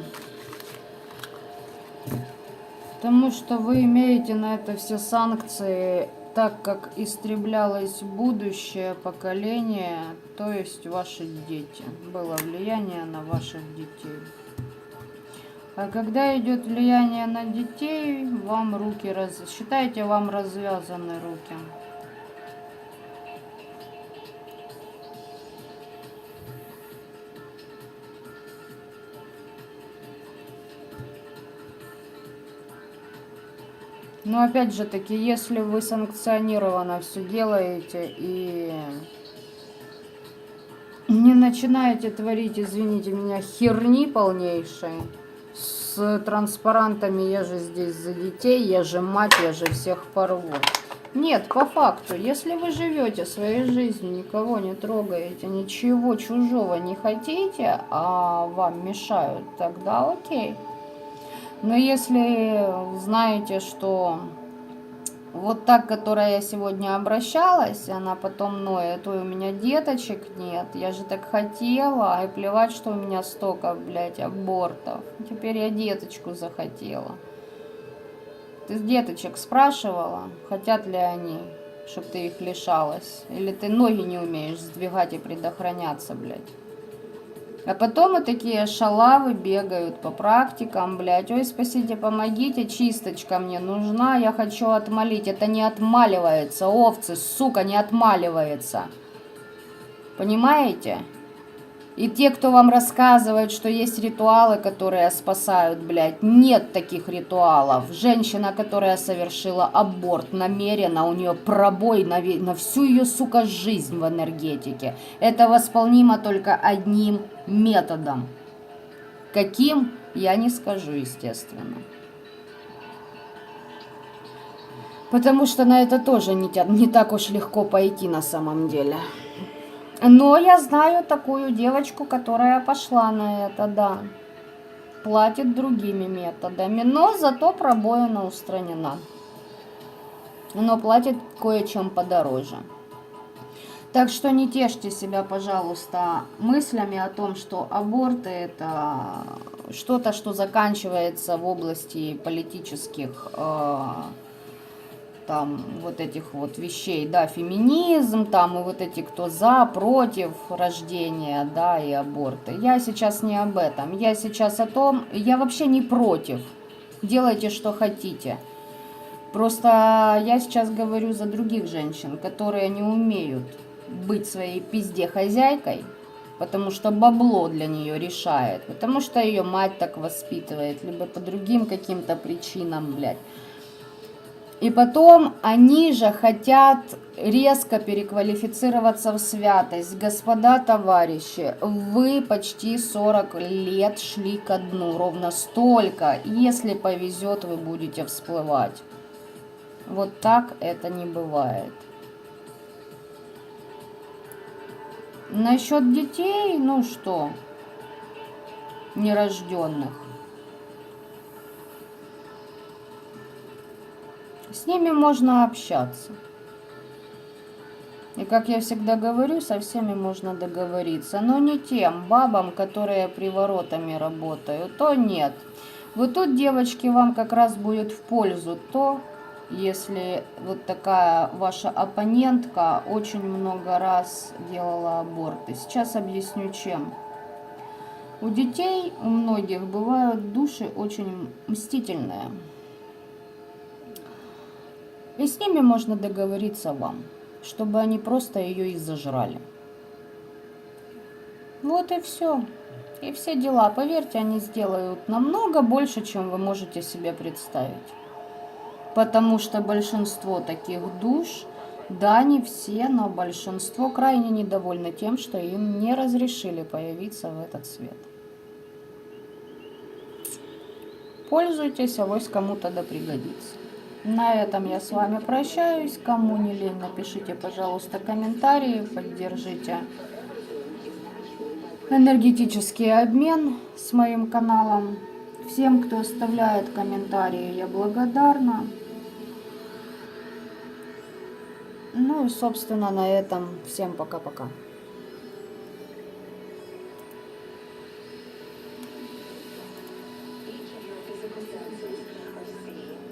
Speaker 1: Потому что вы имеете на это все санкции, так как истреблялось будущее поколение, то есть ваши дети. Было влияние на ваших детей. А когда идет влияние на детей, вам руки считайте, вам развязаны руки. Но опять же таки, если вы санкционированно все делаете и не начинаете творить, извините меня, херни полнейшей, с транспарантами «я же здесь за детей», «я же мать», «я же всех порву». Нет, по факту, если вы живете своей жизнью, никого не трогаете, ничего чужого не хотите, а вам мешают, тогда окей. Но если знаете, что Вот так, которая я сегодня обращалась, она потом ноет, ой, у меня деточек нет, я же так хотела, и плевать, что у меня столько, блядь, абортов. Теперь я деточку захотела. Ты с деточек спрашивала, хотят ли они, чтобы ты их лишалась? Или ты ноги не умеешь сдвигать и предохраняться, блядь? А потом и такие шалавы бегают по практикам, блядь. Ой, спасите, помогите, чисточка мне нужна, я хочу отмолить. Это не отмаливается, овцы, сука, не отмаливается. Понимаете? И те, кто вам рассказывает, что есть ритуалы, которые спасают, блядь, нет таких ритуалов. Женщина, которая совершила аборт намеренно, у нее пробой на всю ее, сука, жизнь в энергетике. Это восполнимо только одним методом. Каким, я не скажу, естественно. Потому что на это тоже не так уж легко пойти на самом деле. Но я знаю такую девочку, которая пошла на это, да. Платит другими методами, но зато пробоина устранена. Но платит кое-чем подороже. Так что не тешьте себя, пожалуйста, мыслями о том, что аборты это что-то, что заканчивается в области политических там вот этих вот вещей, да, феминизм, там и вот эти, кто за, против рождения, да, и аборта. Я сейчас не об этом, я сейчас о том, я вообще не против, делайте, что хотите. Просто я сейчас говорю за других женщин, которые не умеют быть своей пизде хозяйкой, потому что бабло для нее решает, потому что ее мать так воспитывает, либо по другим каким-то причинам, блядь. И потом они же хотят резко переквалифицироваться в святость. Господа товарищи, вы почти 40 лет шли ко дну, ровно столько. Если повезет, вы будете всплывать. Вот так это не бывает. Насчет детей, ну что, нерожденных. С ними можно общаться. И как я всегда говорю, со всеми можно договориться. Но не тем бабам, которые приворотами работают, то нет. Вот тут, девочки, вам как раз будет в пользу то, если вот такая ваша оппонентка очень много раз делала аборты. Сейчас объясню чем. У детей, у многих бывают души очень мстительные. И с ними можно договориться вам, чтобы они просто ее и зажрали. Вот и все. И все дела, поверьте, они сделают намного больше, чем вы можете себе представить. Потому что большинство таких душ, да, не все, но большинство крайне недовольны тем, что им не разрешили появиться в этот свет. Пользуйтесь, авось кому-то да пригодится. На этом я с вами прощаюсь. Кому не лень, напишите, пожалуйста, комментарии, поддержите энергетический обмен с моим каналом. Всем, кто оставляет комментарии, я благодарна. Ну и, собственно, на этом всем пока-пока.